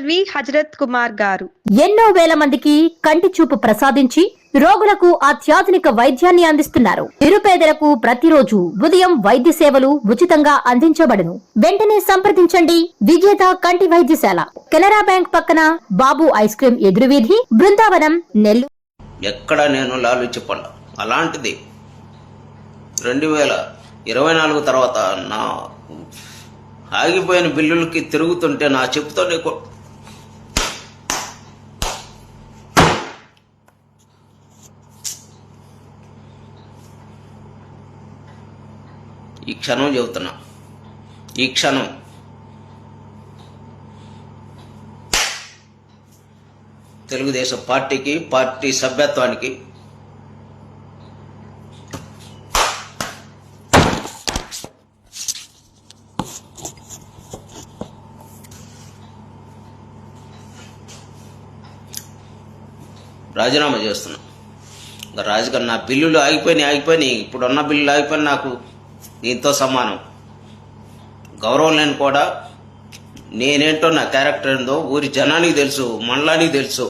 LV Hazrat Kumar గారు ఎన్నో వేల మందికి కంటి చూపు ప్రసాదించి రోగులకు అత్యాధునిక వైద్యాన్ని అందిస్తున్నారు. నిరుపేదలకు ప్రతిరోజు ఉదయం వైద్య సేవలు ఉచితంగా అందించబడును. వెంటనే సంప్రదించండి. విజేత కంటి వైద్యశాల, కెనరా బ్యాంక్ పక్కన, బాబు ఐస్ క్రీమ్ ఎదురువీధి, బృందావనం, నెల్లూరు. ఎక్కడ నేను లాలుచిపడ్డా. అలాంటిది 2024 తర్వాత నా ఆగిపోయిన బిల్లులకి తిరుగుతుంటే నా చెప్పుతోనే ఈ క్షణం చెబుతున్నా. ఈ క్షణం తెలుగుదేశం పార్టీకి, పార్టీ సభ్యత్వానికి రాజీనామా చేస్తున్నా. రాజకీయ నా బిల్లులు ఆగిపోయినాయి. ఇప్పుడున్న బిల్లులు ఆగిపోయినా నాకు దీంతో సమానం. గౌరవం లేని కూడా నేనేంటో, నా క్యారెక్టర్ ఏందో ఊరి జనానికి తెలుసు, మండలానికి తెలుసు.